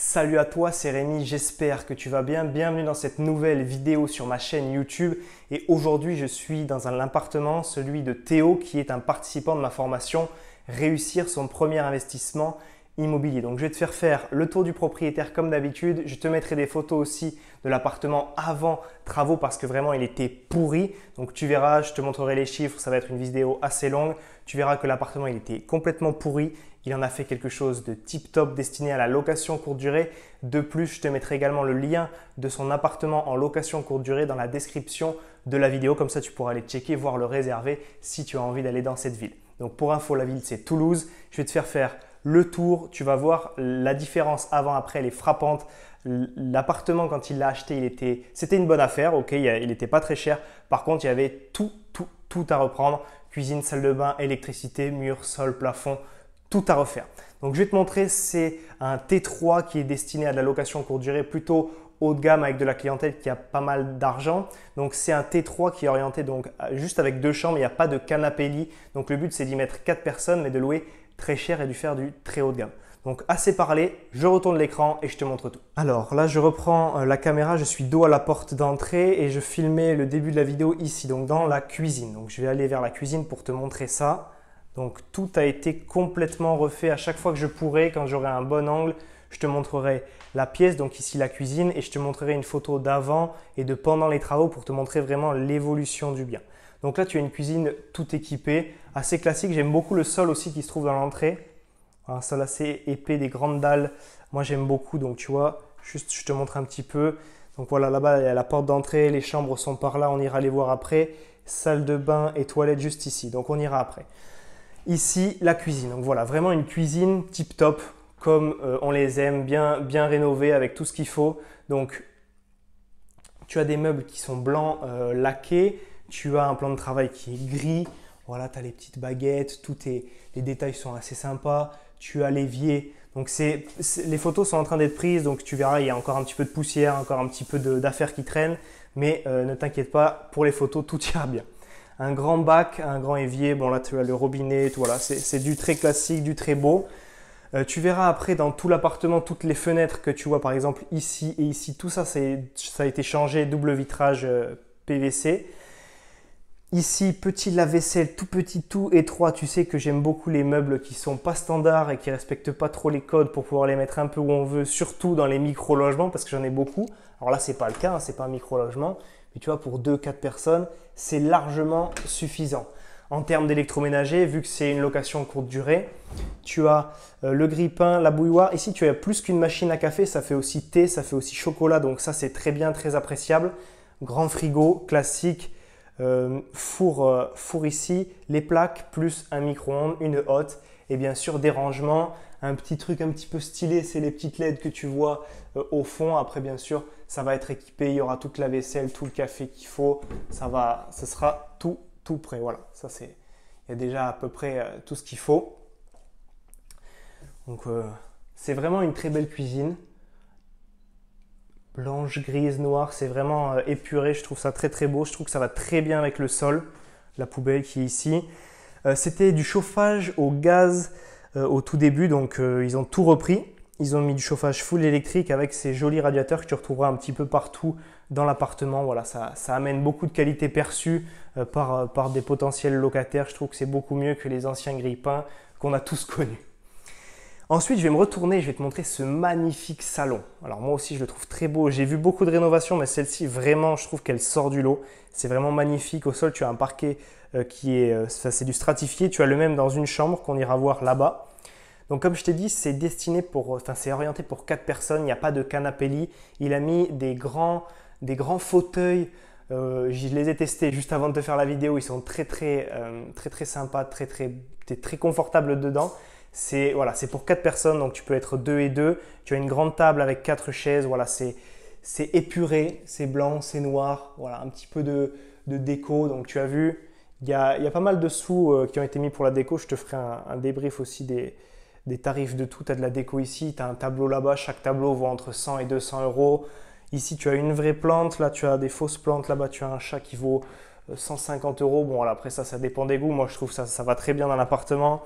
Salut à toi, c'est Rémi, j'espère que tu vas bien. Bienvenue dans cette nouvelle vidéo sur ma chaîne YouTube. Et aujourd'hui, je suis dans un appartement, celui de Théo, qui est un participant de ma formation Réussir son premier investissement immobilier. Donc, je vais te faire le tour du propriétaire comme d'habitude. Je te mettrai des photos aussi de l'appartement avant travaux parce que vraiment, il était pourri. Donc, tu verras, je te montrerai les chiffres. Ça va être une vidéo assez longue. Tu verras que l'appartement, il était complètement pourri. Il en a fait quelque chose de tip-top destiné à la location courte durée. De plus, je te mettrai également le lien de son appartement en location courte durée dans la description de la vidéo. Comme ça, tu pourras aller checker, voir le réserver si tu as envie d'aller dans cette ville. Donc pour info, la ville, c'est Toulouse. Je vais te faire le tour. Tu vas voir la différence avant-après, elle est frappante. L'appartement, quand il l'a acheté, c'était une bonne affaire. Ok, il n'était pas très cher. Par contre, il y avait tout à reprendre. Cuisine, salle de bain, électricité, mur, sol, plafond. Tout à refaire. Donc je vais te montrer, c'est un T3 qui est destiné à de la location courte durée, plutôt haut de gamme avec de la clientèle qui a pas mal d'argent. Donc c'est un T3 qui est orienté donc juste avec 2 chambres, il n'y a pas de canapé lit. Donc le but c'est d'y mettre 4 personnes mais de louer très cher et de faire du très haut de gamme. Donc assez parlé, je retourne l'écran et je te montre tout. Alors là je reprends la caméra, je suis dos à la porte d'entrée et je filmais le début de la vidéo ici, donc dans la cuisine. Donc je vais aller vers la cuisine pour te montrer ça. Donc tout a été complètement refait à chaque fois que je pourrai, quand j'aurai un bon angle, je te montrerai la pièce, donc ici la cuisine, et je te montrerai une photo d'avant et de pendant les travaux pour te montrer vraiment l'évolution du bien. Donc là tu as une cuisine tout équipée, assez classique, j'aime beaucoup le sol aussi qui se trouve dans l'entrée. Un sol assez épais, des grandes dalles, moi j'aime beaucoup, donc tu vois, juste je te montre un petit peu. Donc voilà, là-bas il y a la porte d'entrée, les chambres sont par là, on ira les voir après. Salle de bain et toilette juste ici, donc on ira après. Ici, la cuisine. Donc voilà, vraiment une cuisine tip top, comme on les aime, bien rénovée avec tout ce qu'il faut. Donc, tu as des meubles qui sont blancs laqués. Tu as un plan de travail qui est gris. Voilà, tu as les petites baguettes. Les détails sont assez sympas. Tu as l'évier. Donc, les photos sont en train d'être prises. Donc, tu verras, il y a encore un petit peu de poussière, encore un petit peu d'affaires qui traînent. Mais ne t'inquiète pas, pour les photos, tout ira bien. Un grand bac, un grand évier, bon là tu as le robinet, tout, voilà, c'est du très classique, du très beau. Tu verras après dans tout l'appartement, toutes les fenêtres que tu vois par exemple ici et ici, tout ça, ça a été changé, double vitrage PVC. Ici, petit lave-vaisselle, tout petit, tout étroit. Tu sais que j'aime beaucoup les meubles qui sont pas standards et qui respectent pas trop les codes pour pouvoir les mettre un peu où on veut, surtout dans les micro-logements parce que j'en ai beaucoup. Alors là, c'est pas le cas, hein, c'est pas un micro-logement. Mais tu vois, pour 2-4 personnes, c'est largement suffisant. En termes d'électroménager, vu que c'est une location courte durée, tu as le grille-pain, la bouilloire. Ici, tu as plus qu'une machine à café, ça fait aussi thé, ça fait aussi chocolat. Donc ça, c'est très bien, très appréciable. Grand frigo, classique, four ici, les plaques, plus un micro-ondes, une hotte. Et bien sûr, des rangements. Un petit truc un petit peu stylé, c'est les petites LED que tu vois au fond. Après, bien sûr, ça va être équipé. Il y aura toute la vaisselle, tout le café qu'il faut. Ce sera tout prêt. Voilà, il y a déjà à peu près tout ce qu'il faut. Donc, c'est vraiment une très belle cuisine. Blanche, grise, noire, c'est vraiment épuré. Je trouve ça très beau. Je trouve que ça va très bien avec le sol, la poubelle qui est ici. C'était du chauffage au gaz au tout début, donc ils ont tout repris. Ils ont mis du chauffage full électrique avec ces jolis radiateurs que tu retrouveras un petit peu partout dans l'appartement. Voilà, ça amène beaucoup de qualité perçue par des potentiels locataires. Je trouve que c'est beaucoup mieux que les anciens grille-pains qu'on a tous connus. Ensuite, je vais me retourner et je vais te montrer ce magnifique salon. Alors moi aussi, je le trouve très beau. J'ai vu beaucoup de rénovations, mais celle-ci, vraiment, je trouve qu'elle sort du lot. C'est vraiment magnifique. Au sol, tu as un parquet c'est du stratifié. Tu as le même dans une chambre qu'on ira voir là-bas. Donc comme je t'ai dit, c'est orienté pour 4 personnes. Il n'y a pas de canapé lit. Il a mis des grands fauteuils. Je les ai testés juste avant de te faire la vidéo. Ils sont très sympas, très confortables dedans. C'est pour 4 personnes, donc tu peux être 2 et 2. Tu as une grande table avec 4 chaises. Voilà, c'est épuré, c'est blanc, c'est noir. Voilà, un petit peu de déco. Donc tu as vu, il y a pas mal de sous qui ont été mis pour la déco. Je te ferai un débrief aussi des tarifs de tout. Tu as de la déco ici, tu as un tableau là-bas. Chaque tableau vaut entre 100 et 200 euros. Ici, tu as une vraie plante. Là, tu as des fausses plantes. Là-bas, tu as un chat qui vaut 150 euros. Bon, voilà, après ça dépend des goûts. Moi, je trouve ça va très bien dans l'appartement.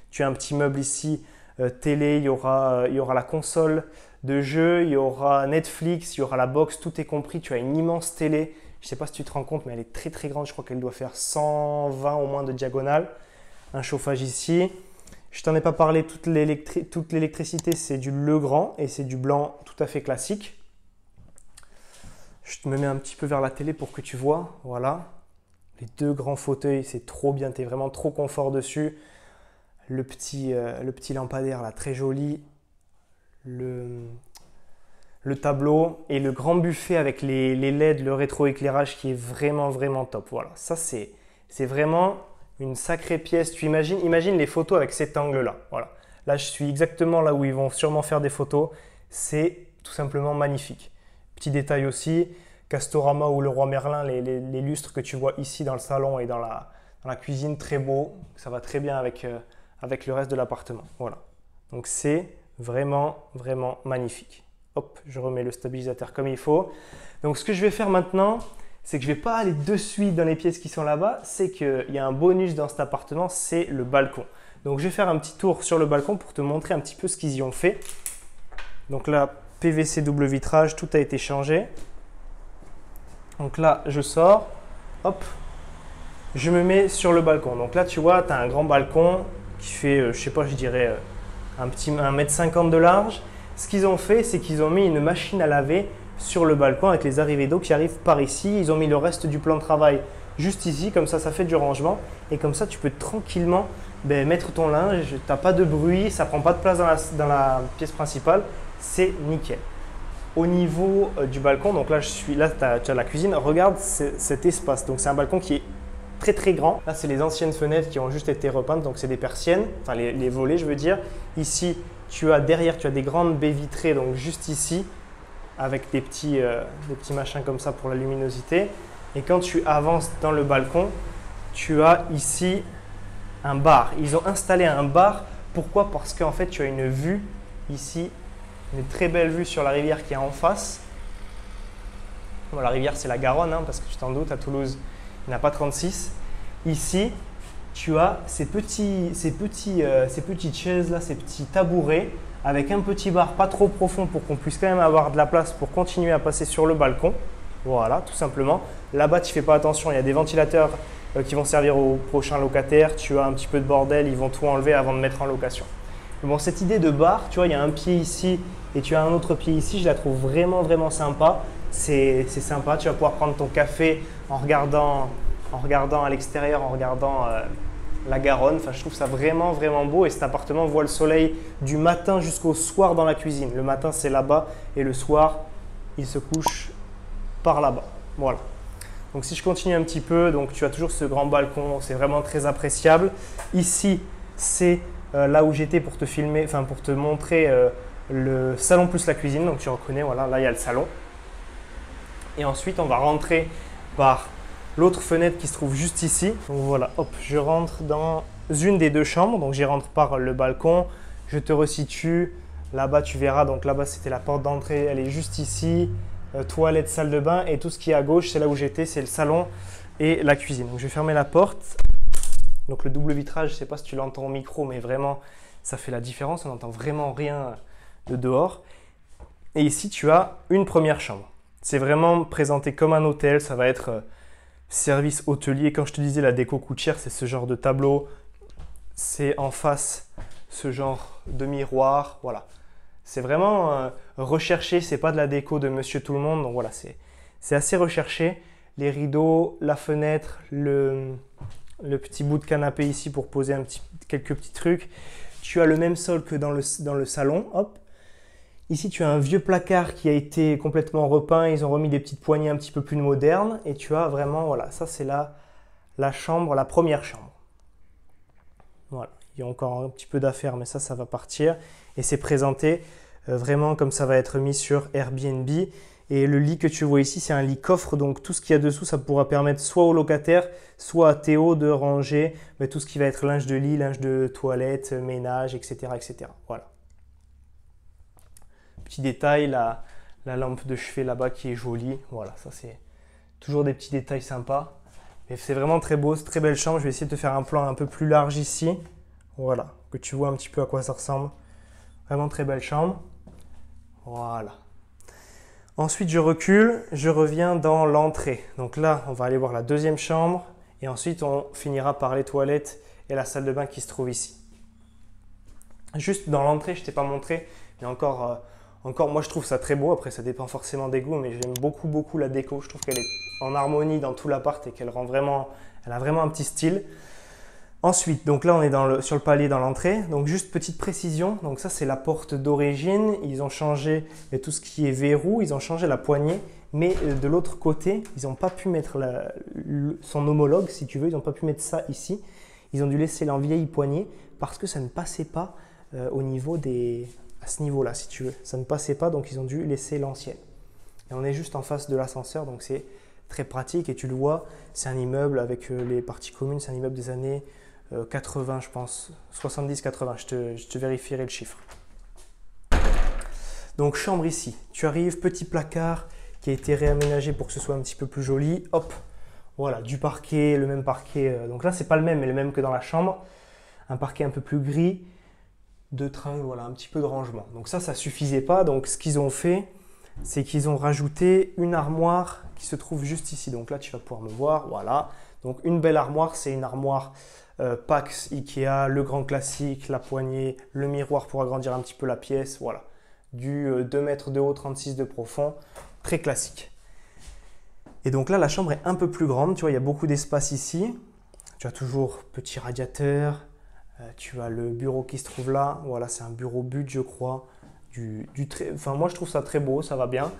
Tu as un petit meuble ici, télé, il y aura la console de jeux, il y aura Netflix, il y aura la box, tout est compris. Tu as une immense télé. Je ne sais pas si tu te rends compte, mais elle est très très grande. Je crois qu'elle doit faire 120 au moins de diagonale. Un chauffage ici. Je t'en ai pas parlé, toute l'électricité, c'est du Legrand et c'est du blanc tout à fait classique. Je te me mets un petit peu vers la télé pour que tu vois. Voilà. Les deux grands fauteuils, c'est trop bien. Tu es vraiment trop confort dessus. Le petit lampadaire là, très joli. Le tableau et le grand buffet avec les LED, le rétroéclairage qui est vraiment vraiment top. Voilà, ça c'est vraiment une sacrée pièce. Tu imagine les photos avec cet angle-là. Voilà. Là, je suis exactement là où ils vont sûrement faire des photos. C'est tout simplement magnifique. Petit détail aussi, Castorama ou le Roi Merlin, les lustres que tu vois ici dans le salon et dans la cuisine, très beau. Ça va très bien avec le reste de l'appartement. Voilà. Donc c'est vraiment vraiment magnifique. Hop, je remets le stabilisateur comme il faut. Donc ce que je vais faire maintenant, c'est que je ne vais pas aller de suite dans les pièces qui sont là-bas. C'est qu'il y a un bonus dans cet appartement, c'est le balcon. Donc je vais faire un petit tour sur le balcon pour te montrer un petit peu ce qu'ils y ont fait. Donc là, PVC double vitrage, tout a été changé. Donc là, je sors, hop, je me mets sur le balcon. Donc là, tu vois, tu as un grand balcon qui fait, je sais pas, je dirais un petit 1,50 m de large. Ce qu'ils ont fait, c'est qu'ils ont mis une machine à laver sur le balcon avec les arrivées d'eau qui arrivent par ici. Ils ont mis le reste du plan de travail juste ici, comme ça fait du rangement. Et comme ça, tu peux tranquillement mettre ton linge, tu n'as pas de bruit, ça ne prend pas de place dans la pièce principale. C'est nickel. Au niveau du balcon, donc là, tu as la cuisine. Regarde cet espace. Donc c'est un balcon qui est très très grand. Là, c'est les anciennes fenêtres qui ont juste été repeintes, donc c'est des persiennes, enfin les volets, je veux dire. Ici, derrière, tu as des grandes baies vitrées, donc juste ici, avec des petits machins comme ça pour la luminosité. Et quand tu avances dans le balcon, tu as ici un bar. Ils ont installé un bar. Pourquoi? Parce qu'en fait, tu as une vue ici, une très belle vue sur la rivière qui est en face. Bon, la rivière, c'est la Garonne, hein, parce que tu t'en doutes, à Toulouse, il n'y en a pas 36. Ici, tu as ces petites chaises là, ces petits tabourets avec un petit bar pas trop profond pour qu'on puisse quand même avoir de la place pour continuer à passer sur le balcon. Voilà, tout simplement. Là-bas, tu ne fais pas attention, il y a des ventilateurs qui vont servir aux prochains locataires. Tu as un petit peu de bordel, ils vont tout enlever avant de mettre en location. Mais bon, cette idée de bar, tu vois, il y a un pied ici et tu as un autre pied ici, je la trouve vraiment vraiment sympa. C'est sympa, tu vas pouvoir prendre ton café en regardant à l'extérieur, en regardant la Garonne. Enfin, je trouve ça vraiment vraiment beau et cet appartement voit le soleil du matin jusqu'au soir dans la cuisine. Le matin, c'est là-bas et le soir, il se couche par là-bas. Voilà. Donc si je continue un petit peu, donc tu as toujours ce grand balcon, c'est vraiment très appréciable. Ici, c'est là où j'étais pour te filmer, enfin pour te montrer le salon plus la cuisine. Donc tu reconnais, voilà, là il y a le salon. Et ensuite, on va rentrer par l'autre fenêtre qui se trouve juste ici. Donc voilà, hop, je rentre dans une des deux chambres. Donc j'y rentre par le balcon. Je te resitue. Là-bas, tu verras. Donc là-bas, c'était la porte d'entrée. Elle est juste ici. Toilette, salle de bain. Et tout ce qui est à gauche, c'est là où j'étais. C'est le salon et la cuisine. Donc je vais fermer la porte. Donc le double vitrage, je ne sais pas si tu l'entends au micro, mais vraiment, ça fait la différence. On n'entend vraiment rien de dehors. Et ici, tu as une première chambre. C'est vraiment présenté comme un hôtel. Ça va être service hôtelier. Quand je te disais la déco coûte cher, c'est ce genre de tableau. C'est en face ce genre de miroir. Voilà. C'est vraiment recherché. C'est pas de la déco de Monsieur Tout le Monde. Donc voilà, c'est assez recherché. Les rideaux, la fenêtre, le petit bout de canapé ici pour poser quelques petits trucs. Tu as le même sol que dans le salon. Hop. Ici, tu as un vieux placard qui a été complètement repeint. Ils ont remis des petites poignées un petit peu plus modernes. Et tu as vraiment, voilà, ça c'est la chambre, la première chambre. Voilà, il y a encore un petit peu d'affaires, mais ça va partir. Et c'est présenté vraiment comme ça va être mis sur Airbnb. Et le lit que tu vois ici, c'est un lit coffre. Donc tout ce qu'il y a dessous, ça pourra permettre soit aux locataires, soit à Théo de ranger tout ce qui va être linge de lit, linge de toilette, ménage, etc. etc. Voilà. Petit détail, la lampe de chevet là-bas qui est jolie. Voilà, ça c'est toujours des petits détails sympas. Mais c'est vraiment très beau, c'est très belle chambre. Je vais essayer de te faire un plan un peu plus large ici. Voilà, que tu vois un petit peu à quoi ça ressemble. Vraiment très belle chambre. Voilà. Ensuite, je recule, je reviens dans l'entrée. Donc là, on va aller voir la deuxième chambre et ensuite, on finira par les toilettes et la salle de bain qui se trouve ici. Juste dans l'entrée, je ne t'ai pas montré, mais encore, moi je trouve ça très beau. Après, ça dépend forcément des goûts, mais j'aime beaucoup la déco. Je trouve qu'elle est en harmonie dans tout l'appart et qu'elle rend vraiment, elle a vraiment un petit style. Ensuite, donc là on est sur le palier dans l'entrée, donc juste petite précision, donc ça c'est la porte d'origine, ils ont changé tout ce qui est verrou, ils ont changé la poignée, mais de l'autre côté, ils n'ont pas pu mettre son homologue si tu veux, ils n'ont pas pu mettre ça ici, ils ont dû laisser la vieille poignée parce que ça ne passait pas au niveau à ce niveau-là si tu veux, ça ne passait pas donc ils ont dû laisser l'ancienne. Et on est juste en face de l'ascenseur donc c'est très pratique et tu le vois, c'est un immeuble avec les parties communes, c'est un immeuble des années 80 je pense, 70-80, je te vérifierai le chiffre. Donc chambre ici, tu arrives, petit placard qui a été réaménagé pour que ce soit un petit peu plus joli, hop, voilà, du parquet, le même parquet, donc là c'est pas le même mais le même que dans la chambre, un parquet un peu plus gris, deux tringles, voilà, un petit peu de rangement. Donc ça suffisait pas, donc ce qu'ils ont fait, c'est qu'ils ont rajouté une armoire qui se trouve juste ici, donc là tu vas pouvoir me voir, voilà, donc une belle armoire, c'est une armoire Pax Ikea, le grand classique, la poignée, le miroir pour agrandir un petit peu la pièce, voilà. Du 2 mètres de haut, 36 de profond, très classique. Et donc là, la chambre est un peu plus grande, tu vois, il y a beaucoup d'espace ici. Tu as toujours petit radiateur, tu as le bureau qui se trouve là, voilà, c'est un bureau but, je crois. Enfin, moi, je trouve ça très beau, ça va bien.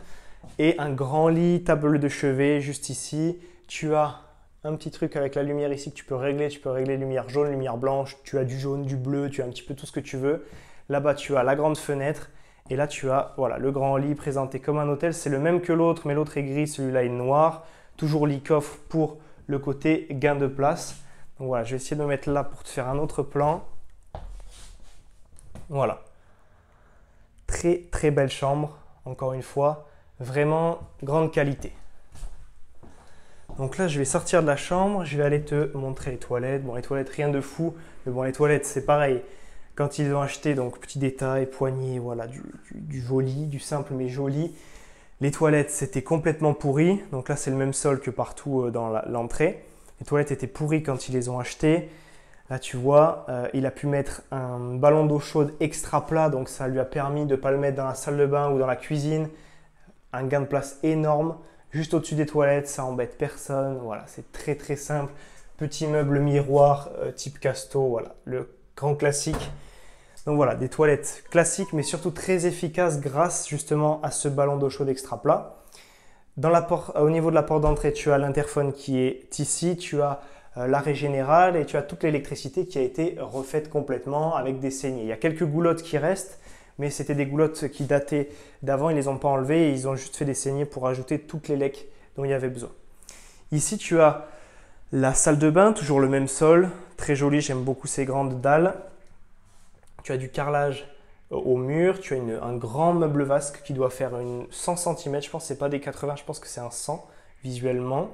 Et un grand lit, table de chevet, juste ici. Tu as un petit truc avec la lumière ici que tu peux régler lumière jaune, lumière blanche, tu as du jaune, du bleu, tu as un petit peu tout ce que tu veux. Là-bas, tu as la grande fenêtre et là, tu as voilà, le grand lit présenté comme un hôtel. C'est le même que l'autre, mais l'autre est gris, celui-là est noir. Toujours lit coffre pour le côté gain de place. Donc voilà, je vais essayer de me mettre là pour te faire un autre plan. Voilà. Très belle chambre, encore une fois. Vraiment grande qualité. Donc là, je vais sortir de la chambre, je vais aller te montrer les toilettes. Bon, les toilettes, rien de fou, mais bon, les toilettes, c'est pareil. Quand ils ont acheté, donc petit détail, poignée, voilà, du joli, du simple mais joli. Les toilettes, c'était complètement pourri. Donc là, c'est le même sol que partout dans l'entrée. Les toilettes étaient pourries quand ils les ont achetées. Là, tu vois, il a pu mettre un ballon d'eau chaude extra plat, donc ça lui a permis de ne pas le mettre dans la salle de bain ou dans la cuisine. Un gain de place énorme. Juste au-dessus des toilettes, ça embête personne. Voilà, c'est très simple. Petit meuble miroir type Casto, voilà, le grand classique. Donc voilà, des toilettes classiques, mais surtout très efficaces grâce justement à ce ballon d'eau chaude extra plat. Au niveau de la porte d'entrée, tu as l'interphone qui est ici, tu as l'arrêt général et tu as toute l'électricité qui a été refaite complètement avec des saignées. Il y a quelques goulottes qui restent, mais c'était des goulottes qui dataient d'avant, ils ne les ont pas enlevées et ils ont juste fait des saignées pour ajouter toutes les lecs dont il y avait besoin. Ici, tu as la salle de bain, toujours le même sol, très joli, j'aime beaucoup ces grandes dalles. Tu as du carrelage au mur, tu as un grand meuble vasque qui doit faire 100 cm, je pense que ce n'est pas des 80, je pense que c'est un 100 visuellement.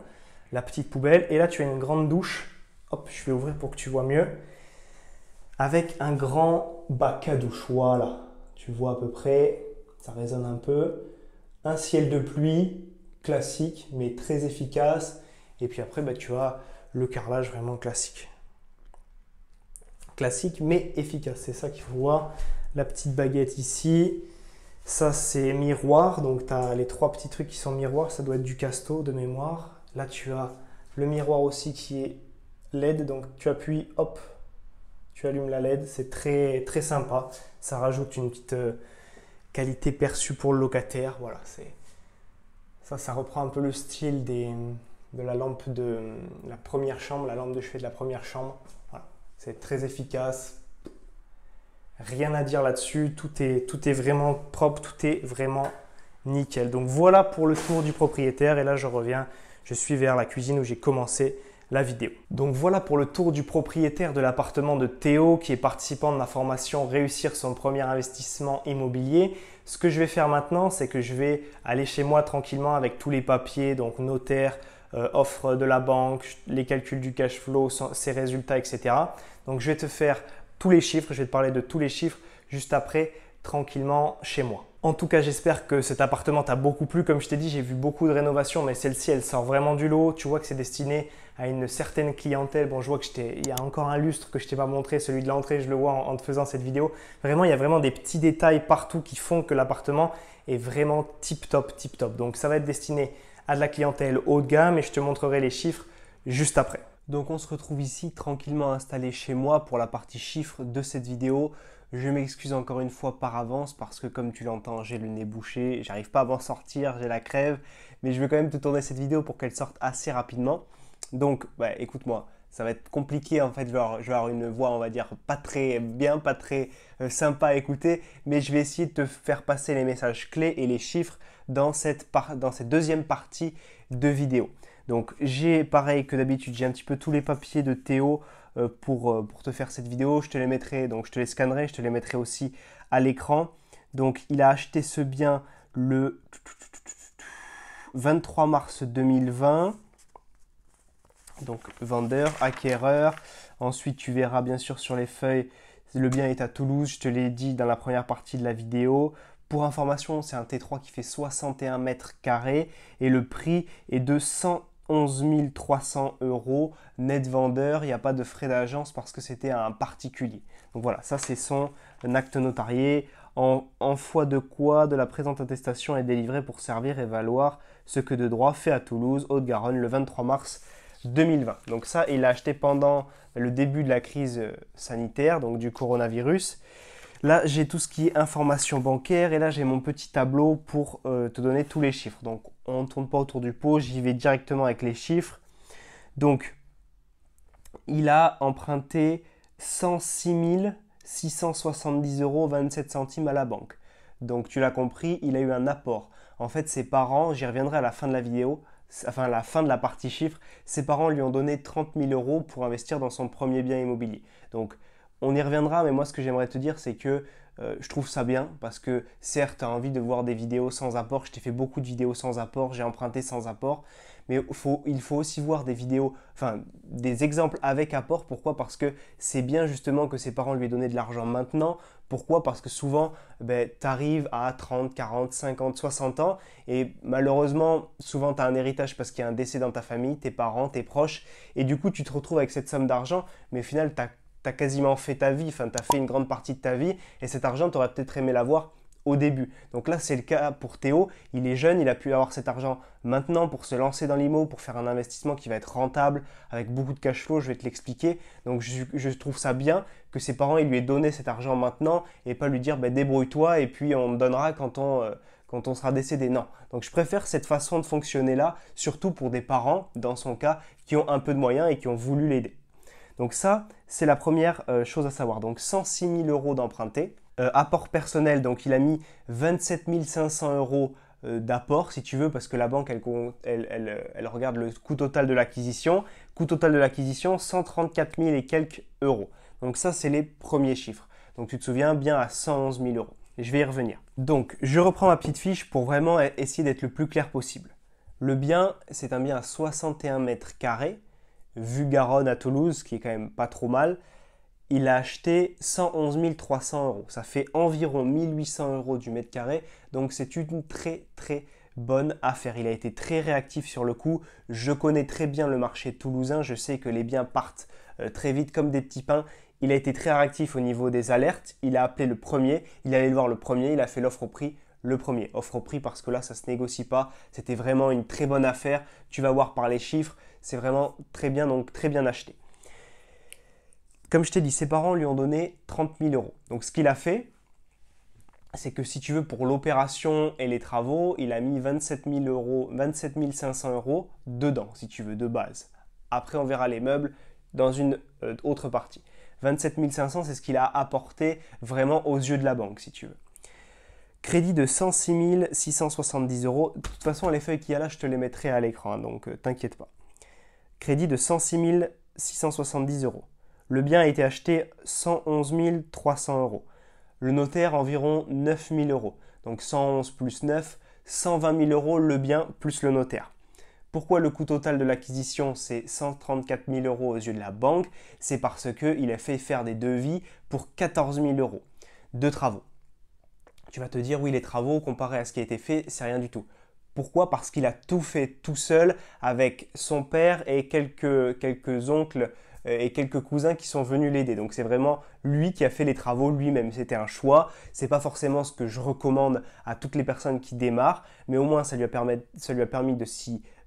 La petite poubelle et là tu as une grande douche, hop, je vais ouvrir pour que tu vois mieux, avec un grand bac à douche, voilà. Tu vois à peu près, ça résonne un peu. Un ciel de pluie classique mais très efficace. Et puis après, tu as le carrelage vraiment classique. Classique mais efficace, c'est ça qu'il faut voir. La petite baguette ici. Ça, c'est miroir. Donc, tu as les trois petits trucs qui sont miroirs. Ça doit être du Casto de mémoire. Là, tu as le miroir aussi qui est LED. Donc, tu appuies, hop, tu allumes la LED, c'est très sympa. Ça rajoute une petite qualité perçue pour le locataire. Voilà, ça reprend un peu le style de la lampe de la première chambre, la lampe de chevet de la première chambre. Voilà, c'est très efficace. Rien à dire là-dessus. Tout est vraiment propre, tout est vraiment nickel. Donc voilà pour le tour du propriétaire. Et là, je suis vers la cuisine où j'ai commencé la vidéo. Donc voilà pour le tour du propriétaire de l'appartement de Théo qui est participant de ma formation Réussir son premier investissement immobilier. Ce que je vais faire maintenant, c'est que je vais aller chez moi tranquillement avec tous les papiers, donc notaire, offre de la banque, les calculs du cash flow, ses résultats, etc. Donc je vais te faire tous les chiffres, je vais te parler de tous les chiffres juste après tranquillement chez moi. En tout cas, j'espère que cet appartement t'a beaucoup plu. Comme je t'ai dit, j'ai vu beaucoup de rénovations, mais celle-ci, elle sort vraiment du lot. Tu vois que c'est destiné à une certaine clientèle. Bon, je vois il y a encore un lustre que je t'ai pas montré, celui de l'entrée, je le vois en te faisant cette vidéo. Vraiment, il y a vraiment des petits détails partout qui font que l'appartement est vraiment tip top, tip top. Donc, ça va être destiné à de la clientèle haut de gamme et je te montrerai les chiffres juste après. Donc, on se retrouve ici tranquillement installé chez moi pour la partie chiffres de cette vidéo. Je m'excuse encore une fois par avance parce que comme tu l'entends, j'ai le nez bouché, j'arrive pas à m'en sortir, j'ai la crève, mais je vais quand même te tourner cette vidéo pour qu'elle sorte assez rapidement. Donc, écoute-moi, ça va être compliqué en fait, je vais avoir une voix, on va dire, pas très bien, pas très sympa à écouter, mais je vais essayer de te faire passer les messages clés et les chiffres dans cette deuxième partie de vidéo. Donc, pareil que d'habitude, j'ai un petit peu tous les papiers de Théo pour te faire cette vidéo. Je te les mettrai, donc je te les scannerai, je te les mettrai aussi à l'écran. Donc, il a acheté ce bien le 23 mars 2020. Donc, vendeur, acquéreur. Ensuite, tu verras bien sûr sur les feuilles, le bien est à Toulouse. Je te l'ai dit dans la première partie de la vidéo. Pour information, c'est un T3 qui fait 61 mètres carrés et le prix est de 111 300 € net vendeur. Il n'y a pas de frais d'agence parce que c'était un particulier. Donc voilà, ça c'est son acte notarié. En foi de quoi de la présente attestation est délivrée pour servir et valoir ce que de droit fait à Toulouse, Haute-Garonne, le 23 mars 2020. Donc ça, il l'a acheté pendant le début de la crise sanitaire, donc du coronavirus. Là, j'ai tout ce qui est information bancaire et là, j'ai mon petit tableau pour te donner tous les chiffres. Donc, on ne tourne pas autour du pot, j'y vais directement avec les chiffres. Donc, il a emprunté 106 670 € 27 centimes à la banque. Donc, tu l'as compris, il a eu un apport. En fait, ses parents, j'y reviendrai à la fin de la vidéo, enfin à la fin de la partie chiffres, ses parents lui ont donné 30 000 € pour investir dans son premier bien immobilier. Donc, on y reviendra, mais moi ce que j'aimerais te dire, c'est que je trouve ça bien parce que certes, tu as envie de voir des vidéos sans apport. Je t'ai fait beaucoup de vidéos sans apport, j'ai emprunté sans apport. Mais il faut aussi voir des vidéos, enfin des exemples avec apport. Pourquoi? Parce que c'est bien justement que ses parents lui aient donné de l'argent maintenant. Pourquoi? Parce que souvent, tu arrives à 30, 40, 50, 60 ans et malheureusement, souvent tu as un héritage parce qu'il y a un décès dans ta famille, tes parents, tes proches. Et du coup, tu te retrouves avec cette somme d'argent, mais au final, tu as quasiment fait ta vie, enfin tu as fait une grande partie de ta vie et cet argent, tu aurais peut-être aimé l'avoir au début. Donc là, c'est le cas pour Théo. Il est jeune, il a pu avoir cet argent maintenant pour se lancer dans l'IMO, pour faire un investissement qui va être rentable avec beaucoup de cash flow, je vais te l'expliquer. Donc je trouve ça bien que ses parents ils lui aient donné cet argent maintenant et pas lui dire débrouille-toi et puis on te donnera quand on sera décédé. Non. Donc je préfère cette façon de fonctionner là, surtout pour des parents, dans son cas, qui ont un peu de moyens et qui ont voulu l'aider. Donc ça, c'est la première chose à savoir. Donc 106 000 € d'emprunté. Apport personnel, donc il a mis 27 500 € d'apport, si tu veux, parce que la banque, elle regarde le coût total de l'acquisition. Coût total de l'acquisition, 134 000 et quelques euros. Donc ça, c'est les premiers chiffres. Donc tu te souviens bien à 111 000 €. Et je vais y revenir. Donc, je reprends ma petite fiche pour vraiment essayer d'être le plus clair possible. Le bien, c'est un bien à 61 mètres carrés, vue Garonne à Toulouse, qui est quand même pas trop mal. Il a acheté 111 300 €. Ça fait environ 1800 € du mètre carré. Donc c'est une très très bonne affaire. Il a été très réactif sur le coup. Je connais très bien le marché toulousain. Je sais que les biens partent très vite comme des petits pains. Il a été très réactif au niveau des alertes. Il a appelé le premier. Il allait le voir le premier. Il a fait l'offre au prix. Le premier, offre au prix parce que là, ça ne se négocie pas. C'était vraiment une très bonne affaire. Tu vas voir par les chiffres, c'est vraiment très bien, donc très bien acheté. Comme je t'ai dit, ses parents lui ont donné 30 000 €. Donc ce qu'il a fait, c'est que si tu veux, pour l'opération et les travaux, il a mis 27 500 € dedans, si tu veux, de base. Après, on verra les meubles dans une autre partie. 27 500, c'est ce qu'il a apporté vraiment aux yeux de la banque, si tu veux. Crédit de 106 670 €. De toute façon, les feuilles qu'il y a là, je te les mettrai à l'écran, hein, donc t'inquiète pas. Crédit de 106 670 €. Le bien a été acheté 111 300 €. Le notaire environ 9 000 €. Donc 111 plus 9, 120 000 € le bien plus le notaire. Pourquoi le coût total de l'acquisition c'est 134 000 € aux yeux de la banque? C'est parce qu'il a fait faire des devis pour 14 000 € de travaux. Tu vas te dire, oui, les travaux, comparé à ce qui a été fait, c'est rien du tout. Pourquoi? Parce qu'il a tout fait tout seul avec son père et quelques oncles et quelques cousins qui sont venus l'aider. Donc c'est vraiment lui qui a fait les travaux lui-même. C'était un choix. C'est pas forcément ce que je recommande à toutes les personnes qui démarrent, mais au moins ça lui a permis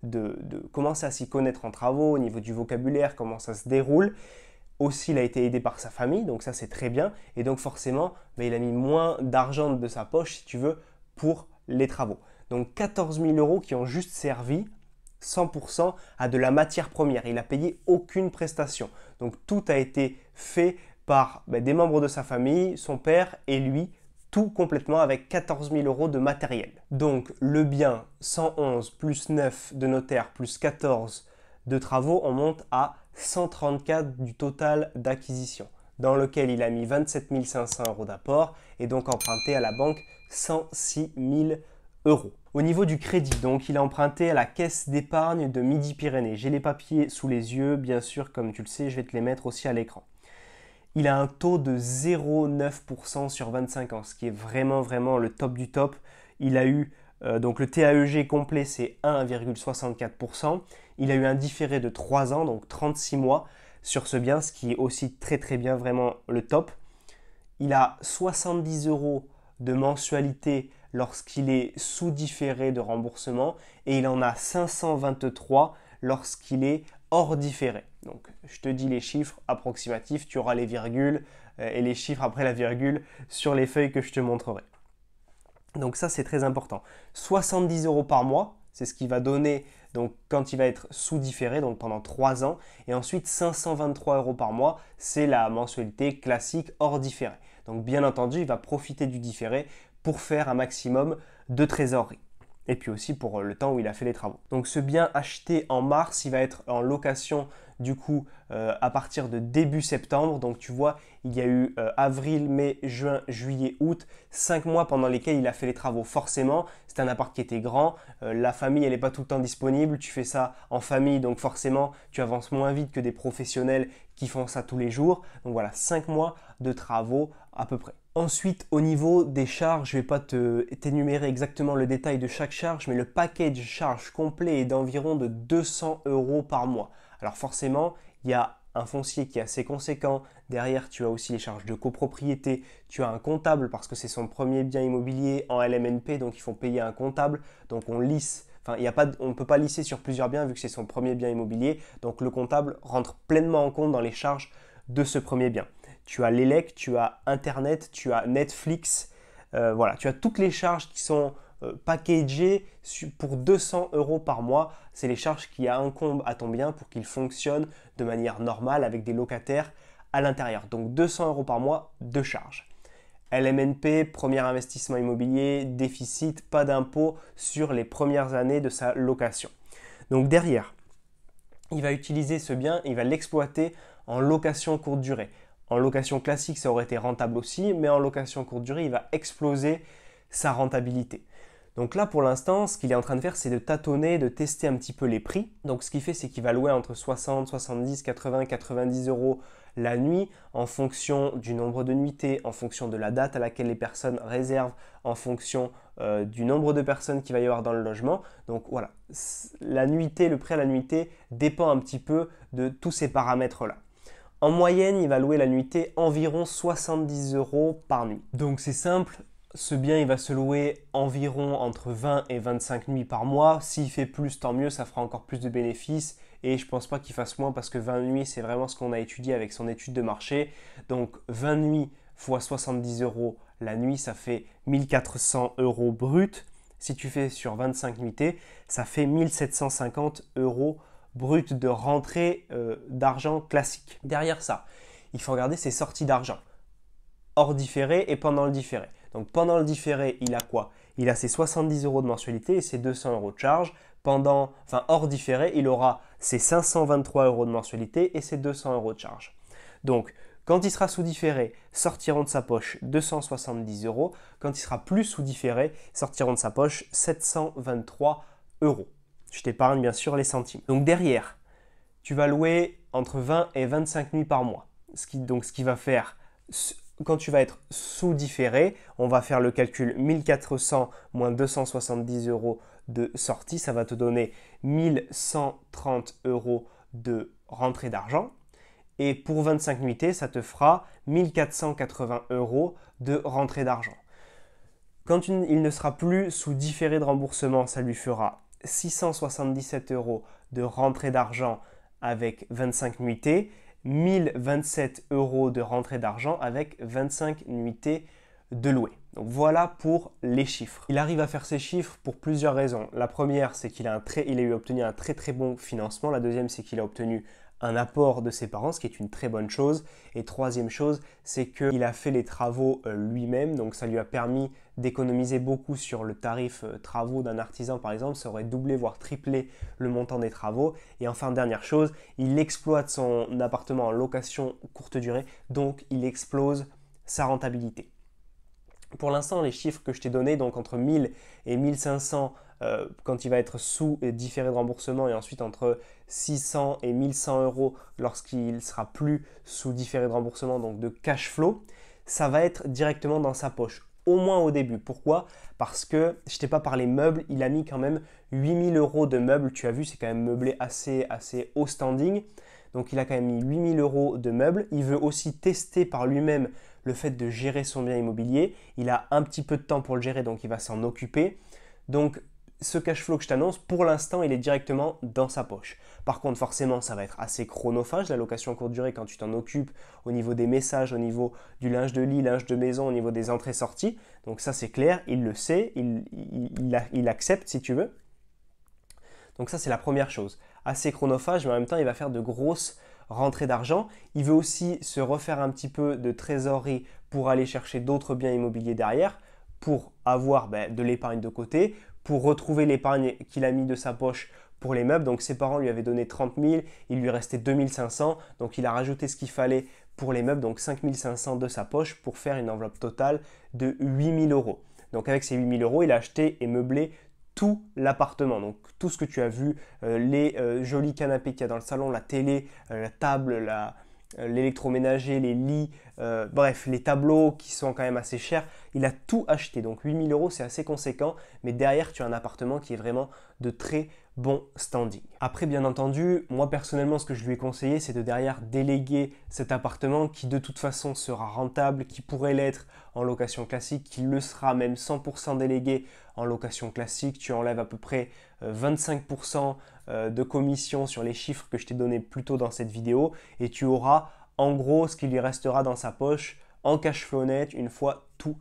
de commencer à s'y connaître en travaux, au niveau du vocabulaire, comment ça se déroule. Aussi, il a été aidé par sa famille, donc ça c'est très bien. Et donc forcément, il a mis moins d'argent de sa poche, si tu veux, pour les travaux. Donc 14 000 euros qui ont juste servi 100% à de la matière première. Il n'a payé aucune prestation. Donc tout a été fait par des membres de sa famille, son père et lui, tout complètement avec 14 000 euros de matériel. Donc le bien 111 plus 9 de notaire plus 14 de travaux, on monte à 134 du total d'acquisition, dans lequel il a mis 27 500 euros d'apport et donc emprunté à la banque 106 000 euros. Au niveau du crédit, donc il a emprunté à la caisse d'épargne de Midi-Pyrénées. J'ai les papiers sous les yeux, bien sûr, comme tu le sais, je vais te les mettre aussi à l'écran. Il a un taux de 0,9% sur 25 ans, ce qui est vraiment le top du top. Il a eu donc le TAEG complet, c'est 1,64%. Il a eu un différé de 3 ans, donc 36 mois sur ce bien, ce qui est aussi très bien, vraiment le top. Il a 70 euros de mensualité lorsqu'il est sous différé de remboursement et il en a 523 lorsqu'il est hors différé. Donc je te dis les chiffres approximatifs, tu auras les virgules et les chiffres après la virgule sur les feuilles que je te montrerai. Donc ça c'est très important. 70 euros par mois, c'est ce qu'il va donner donc, quand il va être sous différé, donc pendant 3 ans. Et ensuite 523 euros par mois, c'est la mensualité classique hors différé. Donc bien entendu, il va profiter du différé pour faire un maximum de trésorerie. Et puis aussi pour le temps où il a fait les travaux. Donc ce bien acheté en mars, il va être en location du coup à partir de début septembre. Donc tu vois, il y a eu avril, mai, juin, juillet, août, 5 mois pendant lesquels il a fait les travaux. Forcément, c'est un appart qui était grand, la famille elle n'est pas tout le temps disponible, tu fais ça en famille, donc forcément tu avances moins vite que des professionnels qui font ça tous les jours. Donc voilà, 5 mois de travaux à peu près. Ensuite, au niveau des charges, je ne vais pas t'énumérer exactement le détail de chaque charge, mais le package charge complet est d'environ de 200 euros par mois. Alors forcément, il y a un foncier qui est assez conséquent. Derrière, tu as aussi les charges de copropriété. Tu as un comptable parce que c'est son premier bien immobilier en LMNP, donc il faut payer un comptable. Donc on lisse. Enfin, on ne peut pas lisser sur plusieurs biens vu que c'est son premier bien immobilier. Donc le comptable rentre pleinement en compte dans les charges de ce premier bien. Tu as l'élec, tu as Internet, tu as Netflix. Voilà, tu as toutes les charges qui sont packagées pour 200 euros par mois. C'est les charges qui incombent à ton bien pour qu'il fonctionne de manière normale avec des locataires à l'intérieur. Donc 200 euros par mois de charges. LMNP, premier investissement immobilier, déficit, pas d'impôt sur les premières années de sa location. Donc derrière, il va utiliser ce bien, il va l'exploiter en location courte durée. En location classique, ça aurait été rentable aussi, mais en location courte durée, il va exploser sa rentabilité. Donc là, pour l'instant, ce qu'il est en train de faire, c'est de tâtonner, de tester un petit peu les prix. Donc ce qu'il fait, c'est qu'il va louer entre 60, 70, 80, 90 euros la nuit en fonction du nombre de nuitées, en fonction de la date à laquelle les personnes réservent, en fonction du nombre de personnes qu'il va y avoir dans le logement. Donc voilà, la nuitée, le prix à la nuitée dépend un petit peu de tous ces paramètres-là. En moyenne, il va louer la nuitée environ 70 euros par nuit. Donc c'est simple, ce bien il va se louer environ entre 20 et 25 nuits par mois. S'il fait plus, tant mieux, ça fera encore plus de bénéfices. Et je ne pense pas qu'il fasse moins parce que 20 nuits, c'est vraiment ce qu'on a étudié avec son étude de marché. Donc 20 nuits fois 70 euros la nuit, ça fait 1400 euros brut. Si tu fais sur 25 nuitées, ça fait 1750 euros brut de rentrée d'argent classique. Derrière ça, il faut regarder ses sorties d'argent, hors différé et pendant le différé. Donc pendant le différé, il a quoi? Il a ses 70 euros de mensualité et ses 200 euros de charge. Hors différé, il aura ses 523 euros de mensualité et ses 200 euros de charge. Donc, quand il sera sous différé, sortiront de sa poche 270 euros. Quand il sera plus sous différé, sortiront de sa poche 723 euros. Je t'épargne bien sûr les centimes. Donc derrière, tu vas louer entre 20 et 25 nuits par mois. Ce qui va faire quand tu vas être sous différé, on va faire le calcul 1400 moins 270 euros de sortie, ça va te donner 1130 euros de rentrée d'argent. Et pour 25 nuitées, ça te fera 1480 euros de rentrée d'argent. Quand il ne sera plus sous différé de remboursement, ça lui fera 677 euros de rentrée d'argent avec 25 nuitées, 1027 euros de rentrée d'argent avec 25 nuitées de louer. Donc voilà pour les chiffres. Il arrive à faire ces chiffres pour plusieurs raisons. La première, c'est qu'il a obtenu un très bon financement. La deuxième, c'est qu'il a obtenu un apport de ses parents, ce qui est une très bonne chose. Et troisième chose, c'est qu'il a fait les travaux lui-même, donc ça lui a permis d'économiser beaucoup sur le tarif travaux d'un artisan par exemple, ça aurait doublé voire triplé le montant des travaux. Et enfin, dernière chose, il exploite son appartement en location courte durée, donc il explose sa rentabilité. Pour l'instant, les chiffres que je t'ai donnés, donc entre 1000 et 1500 quand il va être sous différé de remboursement et ensuite entre 600 et 1100 euros lorsqu'il sera plus sous différé de remboursement, donc de cash flow, ça va être directement dans sa poche, au moins au début. Pourquoi? Parce que je t'ai pas parlé meubles, il a mis quand même 8000 euros de meubles, tu as vu, c'est quand même meublé assez haut standing. Donc il a quand même mis 8000 euros de meubles. Il veut aussi tester par lui-même le fait de gérer son bien immobilier. Il a un petit peu de temps pour le gérer, donc il va s'en occuper. Donc ce cash flow que je t'annonce, pour l'instant, il est directement dans sa poche. Par contre, forcément, ça va être assez chronophage, la location courte durée, quand tu t'en occupes au niveau des messages, au niveau du linge de lit, linge de maison, au niveau des entrées-sorties. Donc ça, c'est clair, il le sait, il accepte si tu veux. Donc ça, c'est la première chose. Assez chronophage, mais en même temps, il va faire de grosses rentrées d'argent. Il veut aussi se refaire un petit peu de trésorerie pour aller chercher d'autres biens immobiliers derrière, pour avoir de l'épargne de côté, pour retrouver l'épargne qu'il a mis de sa poche pour les meubles. Donc ses parents lui avaient donné 30 000, il lui restait 2500, donc il a rajouté ce qu'il fallait pour les meubles, donc 5500 de sa poche pour faire une enveloppe totale de 8000 euros. Donc avec ces 8000 euros, il a acheté et meublé tout l'appartement, donc tout ce que tu as vu, les jolis canapés qu'il y a dans le salon, la télé, la table, l'électroménager, les lits, bref, les tableaux qui sont quand même assez chers. Il a tout acheté, donc 8000 euros c'est assez conséquent, mais derrière tu as un appartement qui est vraiment de très bon standing. Après, bien entendu, moi personnellement, ce que je lui ai conseillé, c'est de derrière déléguer cet appartement qui de toute façon sera rentable, qui pourrait l'être en location classique, qui le sera même 100% délégué en location classique. Tu enlèves à peu près 25% de commission sur les chiffres que je t'ai donnés plus tôt dans cette vidéo et tu auras en gros ce qui lui restera dans sa poche en cash flow net une fois tout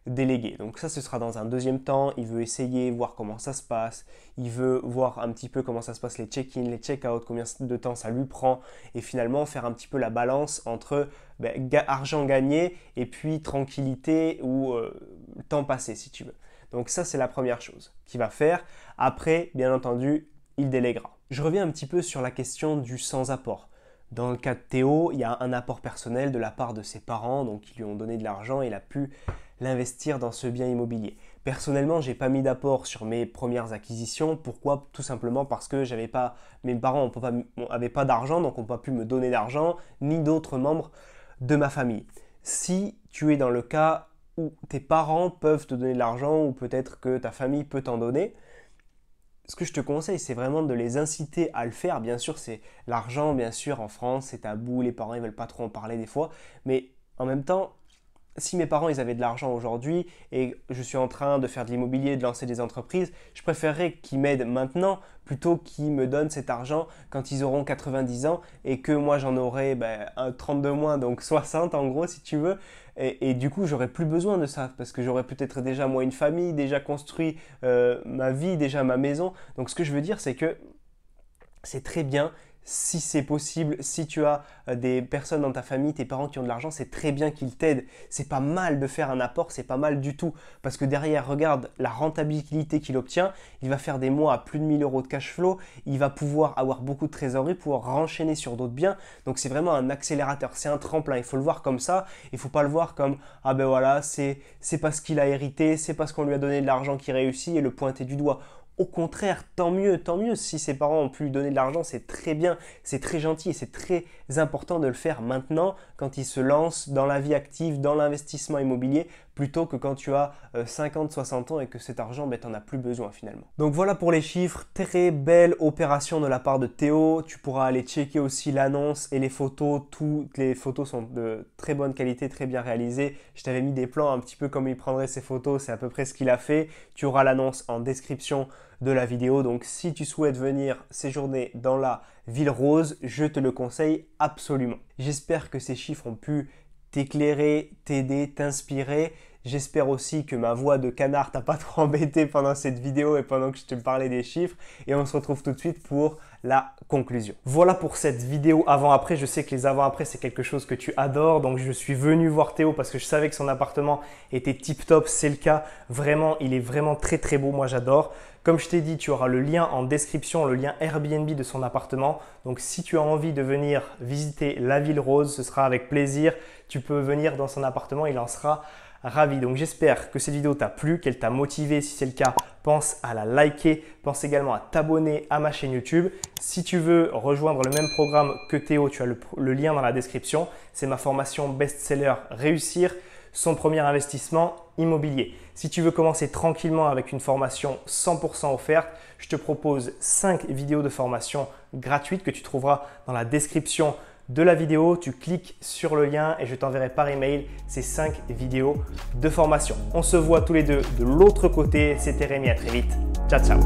délégué. Donc ça, ce sera dans un deuxième temps. Il veut essayer, voir comment ça se passe. Il veut voir un petit peu comment ça se passe les check-in, les check-out, combien de temps ça lui prend et finalement faire un petit peu la balance entre argent gagné et puis tranquillité ou temps passé si tu veux. Donc ça, c'est la première chose qu'il va faire. Après, bien entendu, il déléguera. Je reviens un petit peu sur la question du sans apport. Dans le cas de Théo, il y a un apport personnel de la part de ses parents, donc ils lui ont donné de l'argent et il a pu l'investir dans ce bien immobilier. Personnellement, j'ai pas mis d'apport sur mes premières acquisitions. Pourquoi? Tout simplement parce que mes parents n'avaient pas d'argent, donc n'ont pas pu me donner d'argent, ni d'autres membres de ma famille. Si tu es dans le cas où tes parents peuvent te donner de l'argent ou peut-être que ta famille peut t'en donner, ce que je te conseille, c'est vraiment de les inciter à le faire. Bien sûr, c'est l'argent, bien sûr, en France, c'est tabou, les parents ne veulent pas trop en parler des fois, mais en même temps, si mes parents ils avaient de l'argent aujourd'hui et je suis en train de faire de l'immobilier, de lancer des entreprises, je préférerais qu'ils m'aident maintenant plutôt qu'ils me donnent cet argent quand ils auront 90 ans et que moi j'en aurai 30 de moins, donc 60 en gros si tu veux. Et du coup, j'aurais plus besoin de ça parce que j'aurais peut-être déjà moi une famille, déjà construit ma vie, déjà ma maison. Donc ce que je veux dire, c'est que c'est très bien. Si c'est possible, si tu as des personnes dans ta famille, tes parents qui ont de l'argent, c'est très bien qu'ils t'aident. C'est pas mal de faire un apport, c'est pas mal du tout. Parce que derrière, regarde la rentabilité qu'il obtient. Il va faire des mois à plus de 1000 euros de cash flow. Il va pouvoir avoir beaucoup de trésorerie, pouvoir renchaîner sur d'autres biens. Donc c'est vraiment un accélérateur, c'est un tremplin. Il faut le voir comme ça. Il ne faut pas le voir comme ah ben voilà, c'est parce qu'il a hérité, c'est parce qu'on lui a donné de l'argent qu'il réussit et le pointer du doigt. Au contraire, tant mieux, tant mieux. Si ses parents ont pu lui donner de l'argent, c'est très bien, c'est très gentil et c'est très important de le faire maintenant quand il se lance dans la vie active, dans l'investissement immobilier, plutôt que quand tu as 50, 60 ans et que cet argent, tu n'en as plus besoin finalement. Donc voilà pour les chiffres, très belle opération de la part de Théo. Tu pourras aller checker aussi l'annonce et les photos. Toutes les photos sont de très bonne qualité, très bien réalisées. Je t'avais mis des plans un petit peu comme il prendrait ses photos, c'est à peu près ce qu'il a fait. Tu auras l'annonce en description de la vidéo. Donc si tu souhaites venir séjourner dans la Ville Rose, je te le conseille absolument. J'espère que ces chiffres ont pu t'éclairer, t'aider, t'inspirer. J'espère aussi que ma voix de canard t'a pas trop embêté pendant cette vidéo et pendant que je te parlais des chiffres. Et on se retrouve tout de suite pour la conclusion. Voilà pour cette vidéo avant-après. Je sais que les avant-après, c'est quelque chose que tu adores. Donc, je suis venu voir Théo parce que je savais que son appartement était tip-top. C'est le cas. Vraiment, il est vraiment très, très beau. Moi, j'adore. Comme je t'ai dit, tu auras le lien en description, le lien Airbnb de son appartement. Donc, si tu as envie de venir visiter la Ville Rose, ce sera avec plaisir. Tu peux venir dans son appartement. Il en sera ravi. Donc j'espère que cette vidéo t'a plu, qu'elle t'a motivé. Si c'est le cas, pense à la liker. Pense également à t'abonner à ma chaîne YouTube. Si tu veux rejoindre le même programme que Théo, tu as le lien dans la description. C'est ma formation best-seller Réussir son premier investissement immobilier. Si tu veux commencer tranquillement avec une formation 100% offerte, je te propose 5 vidéos de formation gratuites que tu trouveras dans la description de la vidéo. Tu cliques sur le lien et je t'enverrai par email ces 5 vidéos de formation. On se voit tous les deux de l'autre côté. C'était Rémi, à très vite. Ciao, ciao.